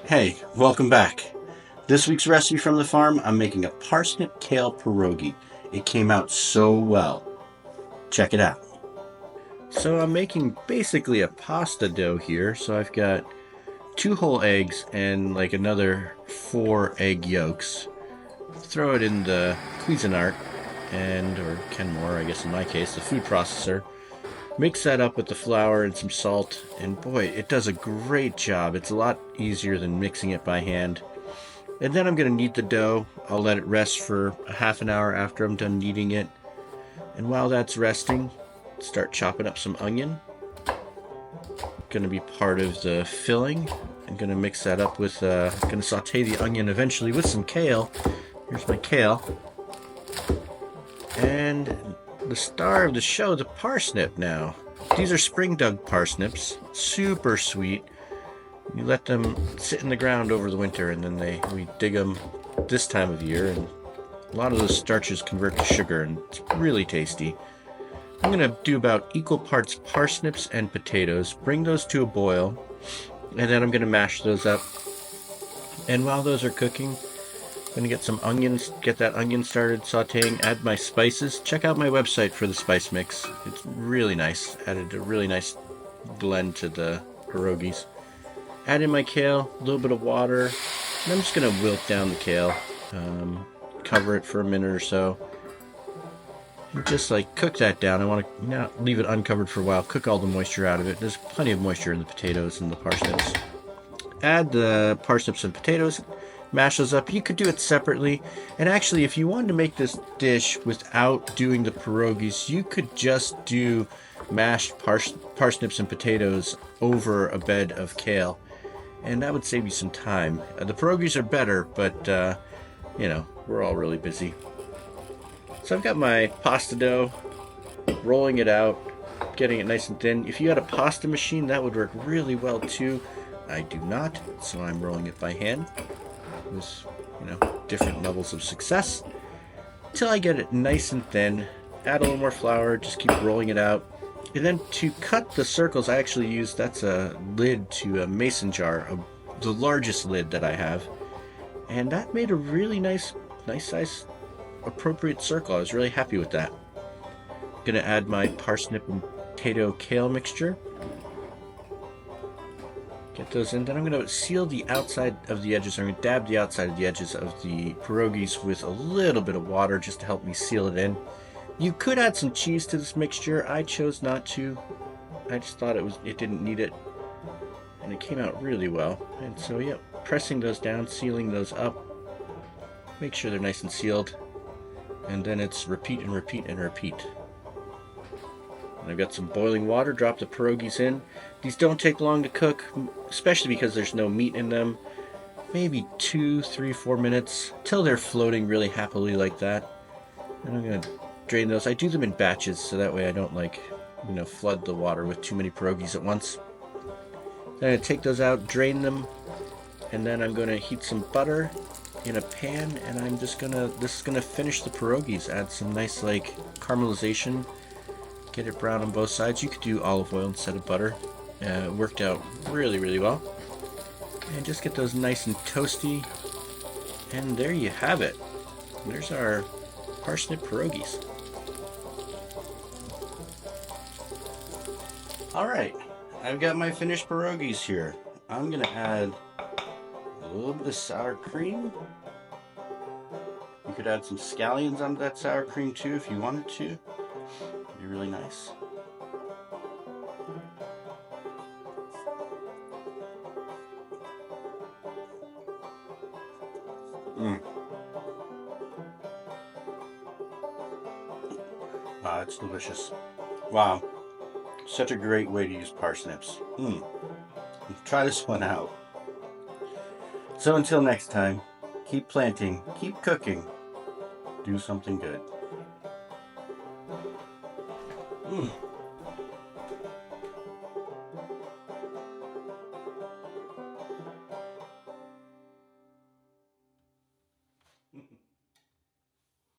Hey, welcome back. This week's recipe from the farm, I'm making a parsnip kale pierogi. It came out so well. Check it out. So I'm making basically a pasta dough here. So I've got 2 whole eggs and like another 4 egg yolks. Throw it in the Cuisinart or Kenmore, I guess in my case, the food processor. Mix that up with the flour and some salt, and boy, it does a great job. It's a lot easier than mixing it by hand. And then I'm going to knead the dough. I'll let it rest for a half an hour after I'm done kneading it. And while that's resting, start chopping up some onion. Going to be part of the filling. I'm going to mix that up with, going to saute the onion eventually with some kale. Here's my kale. And the star of the show, the parsnip now. These are spring dug parsnips. Super sweet. You let them sit in the ground over the winter, and then we dig them this time of year, and a lot of those starches convert to sugar, and it's really tasty. I'm going to do about equal parts parsnips and potatoes, bring those to a boil, and then I'm going to mash those up. And while those are cooking, I'm going to get some onions, get that onion started sauteing, add my spices. Check out my website for the spice mix. It's really nice. Added a really nice blend to the pierogies. Add in my kale, a little bit of water, and I'm just going to wilt down the kale. Cover it for a minute or so. And just like cook that down. I want to not leave it uncovered for a while. Cook all the moisture out of it. There's plenty of moisture in the potatoes and the parsnips. Add the parsnips and potatoes. Mash those up. You could do it separately. And actually, if you wanted to make this dish without doing the pierogies, you could just do mashed parsnips and potatoes over a bed of kale. And that would save you some time. The pierogies are better, but, we're all really busy. So I've got my pasta dough, rolling it out, getting it nice and thin. If you had a pasta machine, that would work really well too. I do not, so I'm rolling it by hand with, different levels of success. Until I get it nice and thin, add a little more flour, just keep rolling it out. And then to cut the circles, I actually use, that's a lid to a mason jar, the largest lid that I have. And that made a really nice size, appropriate circle. I was really happy with that. I'm gonna add my parsnip and potato kale mixture. Get those in. Then I'm gonna seal the outside of the edges. I'm gonna dab the outside of the edges of the pierogies with a little bit of water just to help me seal it in. You could add some cheese to this mixture. I chose not to. I just thought it didn't need it. And it came out really well. And so yeah, pressing those down, sealing those up. Make sure they're nice and sealed. And then it's repeat and repeat and repeat. And I've got some boiling water, drop the pierogies in. These don't take long to cook, especially because there's no meat in them. Maybe 2, 3, 4 minutes, till they're floating really happily like that. And I'm gonna drain those. I do them in batches, so that way I don't flood the water with too many pierogies at once. Then I'm gonna take those out, drain them, and then I'm gonna heat some butter in a pan, and this is gonna finish the pierogies. Add some nice caramelization, get it brown on both sides. You could do olive oil instead of butter. It worked out really, really well. And just get those nice and toasty, and there you have it. There's our parsnip pierogies. Alright, I've got my finished pierogies here. I'm gonna add a little bit of sour cream. You could add some scallions onto that sour cream too if you wanted to. It'd be really nice. Wow, it's delicious. Wow, such a great way to use parsnips. Try this one out. So until next time, keep planting, keep cooking, do something good.